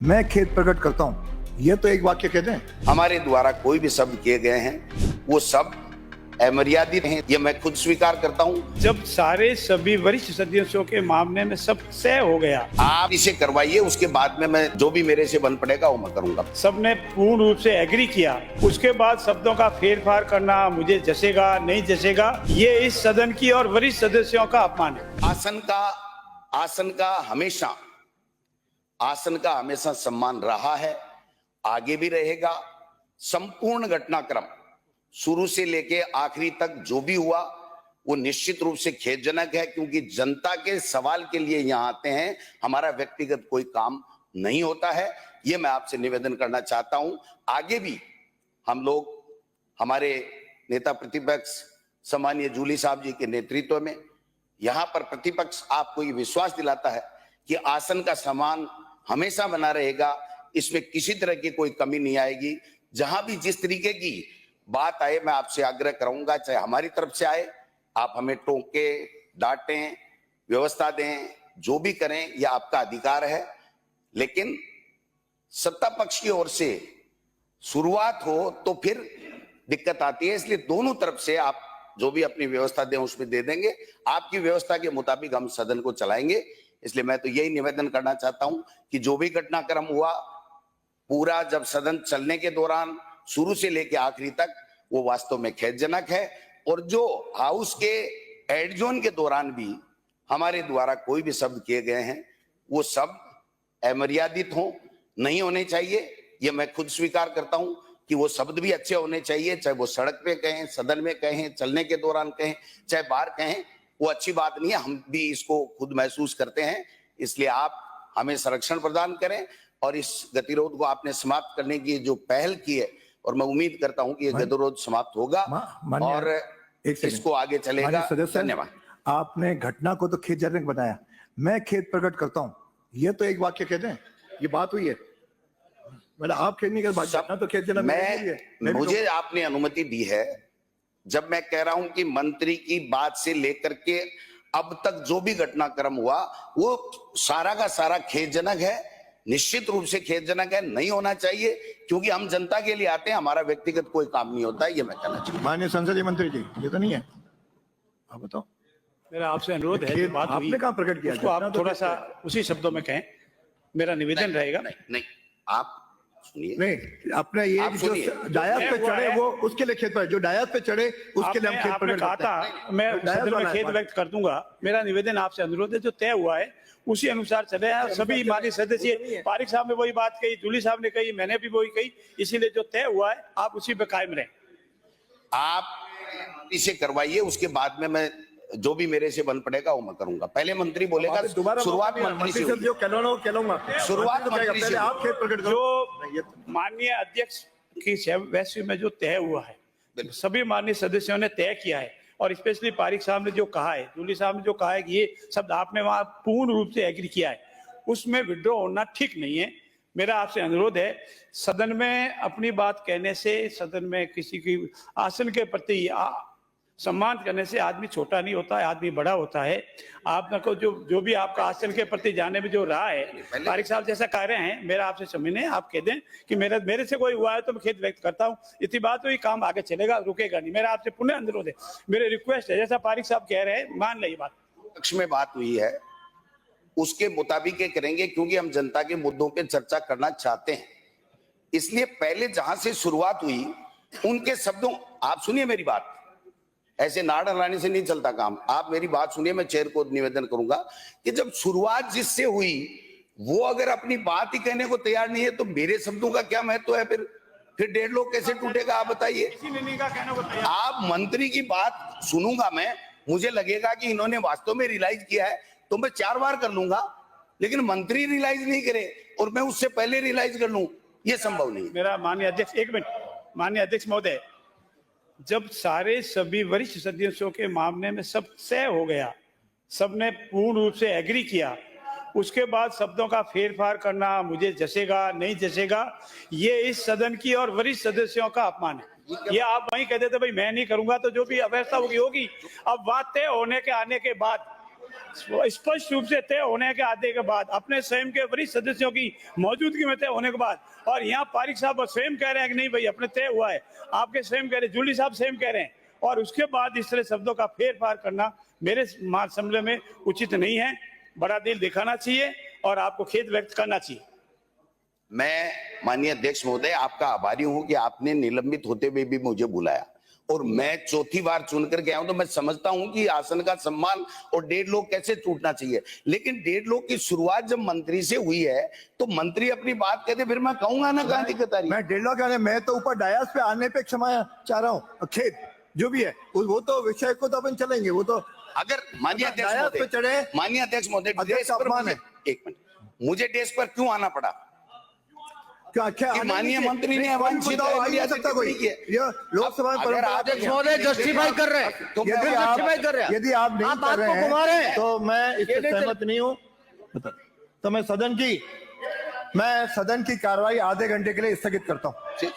मैं खेद प्रकट करता हूं, यह तो एक वाक्य कहते हैं। हमारे द्वारा कोई भी शब्द किए गए हैं वो सब अमर्यादित हैं, ये मैं खुद स्वीकार करता हूं। जब सारे सभी वरिष्ठ सदस्यों के मामले में सब तय हो गया, आप इसे करवाइए, उसके बाद में मैं जो भी मेरे से बन पड़ेगा वो मैं करूंगा। सबने पूर्ण रूप से एग्री किया, उसके बाद शब्दों का फेरफार करना मुझे जचेगा नहीं जचेगा, ये इस सदन की और वरिष्ठ सदस्यों का अपमान है। आसन का हमेशा सम्मान रहा है, आगे भी रहेगा। संपूर्ण घटनाक्रम शुरू से लेके आखिरी तक जो भी हुआ वो निश्चित रूप से खेदजनक है, क्योंकि जनता के सवाल के लिए यहाँ आते हैं, हमारा व्यक्तिगत कोई काम नहीं होता है। ये मैं आपसे निवेदन करना चाहता हूं। आगे भी हम लोग हमारे नेता प्रतिपक्ष सम्मानीय जूली साहब जी के नेतृत्व में यहाँ पर प्रतिपक्ष आपको ये विश्वास दिलाता है कि आसन का सम्मान हमेशा बना रहेगा, इसमें किसी तरह की कोई कमी नहीं आएगी। जहां भी जिस तरीके की बात आए, मैं आपसे आग्रह करूंगा, चाहे हमारी तरफ से आए, आप हमें टोके, डांटें, व्यवस्था दें, जो भी करें, यह आपका अधिकार है। लेकिन सत्ता पक्ष की ओर से शुरुआत हो तो फिर दिक्कत आती है, इसलिए दोनों तरफ से आप जो भी अपनी व्यवस्था दें उसमें दे देंगे। आपकी व्यवस्था के मुताबिक हम सदन को चलाएंगे। इसलिए मैं तो यही निवेदन करना चाहता हूं कि जो भी घटनाक्रम हुआ पूरा, जब सदन चलने के दौरान शुरू से लेकर आखिरी तक, वो वास्तव में खेदजनक है। और जो हाउस के एडजोन के दौरान भी हमारे द्वारा कोई भी शब्द किए गए हैं वो सब अमर्यादित हो, नहीं होने चाहिए। ये मैं खुद स्वीकार करता हूं कि वो शब्द भी अच्छे होने चाहिए, चाहे वो सड़क पे कहें, सदन में कहें, चलने के दौरान कहें, चाहे बाहर कहें, वो अच्छी बात नहीं है। हम भी इसको खुद महसूस करते हैं। इसलिए आप हमें संरक्षण प्रदान करें और इस गतिरोध को आपने समाप्त करने की जो पहल की है, और मैं उम्मीद करता हूं कि ये गतिरोध समाप्त होगा और इसको आगे चलेगा। धन्यवाद। आपने घटना को तो खेदजनक बताया, मैं खेद प्रकट करता हूं, यह तो एक वाक्य कहते हैं। ये बात हुई है, मतलब आप खेद नहीं कर बात, घटना तो खेदजनक। मुझे आपने अनुमति दी है, जब मैं कह रहा हूं कि मंत्री की बात से लेकर के अब तक जो भी घटनाक्रम हुआ वो सारा का सारा खेदजनक है, निश्चित रूप से खेदजनक है, नहीं होना चाहिए, क्योंकि हम जनता के लिए आते हैं, हमारा व्यक्तिगत कोई काम नहीं होता है। ये मैं कहना चाहता हूं। माननीय संसदीय मंत्री जी, ये तो नहीं है, आप बताओ। मेरा आपसे अनुरोध है, बात आपने कहाँ प्रकट किया, उसको आप थोड़ा सा उसी शब्दों में कहें, मेरा निवेदन रहेगा। नहीं, आप सुनिए। नहीं, अपने ये जो डायस पे चढ़े वो उसके लिए खेद, जो डायस पे चढ़े उसके लिए हम खेद प्रकट कहा था, मैं सदन में खेद व्यक्त कर दूंगा। मेरा निवेदन आपसे अनुरोध है, जो तय हुआ है उसी अनुसार चले हैं। सभी माननीय सदस्य, पारिक साहब ने वही बात कही, जूली साहब ने कही, मैंने भी वही कही, इसीलिए जो तय हुआ है आप उसी पे कायम रहें। आप इसे करवाइए, उसके बाद में मैं जो भी मेरे से बन पड़ेगा वो मैं करूंगा। पहले मंत्री बोलेगा, शुरुआत मंत्री से जो शुरुआत मंत्री से। आप खेद प्रकट करो। जो माननीय अध्यक्ष की वैश्य में जो तय हुआ है, सभी माननीय सदस्यों ने तय किया है, और स्पेशली पारिक साहब ने जो कहा है, जूली साहब ने जो कहा है कि ये शब्द आपने वहां पूर्ण रूप से एग्री किया है, उसमें विड्रॉ होना ठीक नहीं है। मेरा आपसे अनुरोध है, सदन में अपनी बात कहने से, सदन में किसी की आसन के प्रति सम्मान करने से आदमी छोटा नहीं होता है, आदमी बड़ा होता है। आपको जो भी आपका आसन के प्रति जाने में जो रहा है, पारिक साहब जैसा कह रहे हैं, मेरा आपसे समझने, आप कह दें कि मेरे से कोई हुआ है तो मैं खेद व्यक्त करता हूं, इतनी बात तो ये काम आगे चलेगा, रुकेगा नहीं। मेरा आपसे पुनः अनुरोध है, मेरे रिक्वेस्ट है, जैसा पारिक साहब कह रहे हैं, मान ले बात। पक्ष में बात हुई है उसके मुताबिक करेंगे, क्योंकि हम जनता के मुद्दों पे चर्चा करना चाहते हैं। इसलिए पहले जहां से शुरुआत हुई उनके शब्दों, आप सुनिए मेरी बात, ऐसे नाड़ हलाने से नहीं चलता काम। आप मेरी बात सुनिए, मैं चेयर को निवेदन करूंगा कि जब शुरुआत जिससे हुई वो अगर अपनी बात ही कहने को तैयार नहीं है तो मेरे शब्दों का क्या महत्व है? फिर 1.5 लोग कैसे टूटेगा, आप बताइए। आप मंत्री की बात सुनूंगा मैं, मुझे लगेगा कि इन्होंने वास्तव में रियलाइज किया है तो मैं 4 बार कर लूंगा, लेकिन मंत्री रियलाइज नहीं करे और मैं उससे पहले रियलाइज कर लूं, ये संभव नहीं। मेरा माननीय अध्यक्ष, एक मिनट, माननीय अध्यक्ष महोदय, जब सारे सभी वरिष्ठ सदस्यों के मामले में सब तय हो गया, सबने पूर्ण रूप से एग्री किया, उसके बाद शब्दों का फेरफार करना मुझे जचेगा नहीं जचेगा, ये इस सदन की और वरिष्ठ सदस्यों का अपमान है। ये आप वहीं कह देते भाई मैं नहीं करूंगा, तो जो भी अव्यवस्था होगी। अब बात तय होने के आने के बाद स्पष्ट रूप से तय होने के आधे के बाद, अपने स्वयं के वरिष्ठ सदस्यों की मौजूदगी में तय होने के बाद, और यहाँ पारिक साहब स्वयं कह रहे हैं कि नहीं भाई अपने तय हुआ है, आपके स्वयं कह रहे हैं, जूली साहब स्वयं कह रहे हैं, और उसके बाद इस तरह शब्दों का फेर फार करना मेरे समझ में उचित नहीं है। बड़ा दिल दिखाना चाहिए और आपको खेद व्यक्त करना चाहिए। मैं माननीय अध्यक्ष महोदय आपका आभारी हूं कि आपने निलंबित होते हुए भी मुझे बुलाया, और मैं चौथी बार चुनकर गया हूं, तो मैं समझता हूं कि आसन का सम्मान और 1.5 लोग कैसे टूटना चाहिए। लेकिन 1.5 लोग की शुरुआत जब मंत्री से हुई है तो मंत्री अपनी बात कहते, फिर मैं कहूंगा ना कहां दिक्कत आ रही है। मैं 1.5 लोग, मैं तो ऊपर डायस पे आने पे क्षमा चाह रहा हूँ। खेद जो भी है वो तो विषय को तो अपन चलेंगे, वो तो अगर माननीय अध्यक्ष डायस पे महोदय, चढ़े, माननीय अध्यक्ष महोदय, अध्यक्ष डेस्क पर अपमान मुझे- है। एक मिनट, मुझे डेस्क पर क्यों आना पड़ा? क्या क्या कि आने माननीय दीजिए। मंत्री ने नहीं, कोई अवांछित बताओ, आ है, नहीं सकता कोई। टिप्पणी की है। ये लोकसभा में अगर परंपरा आप- है। अध्यक्ष महोदय जस्टिफाई कर रहे हैं, तो मैं- यदि बिल्कुल आप justify कर रहे हैं। यदि आप नहीं आप कर बात रहे को घुमा रहे हैं हैं। तो मैं इससे ये नहीं सहमत नहीं हूँ। तो मैं सदन की कार्रवाई आधे घंटे के लिए स्थगित करता हूँ। ठीक।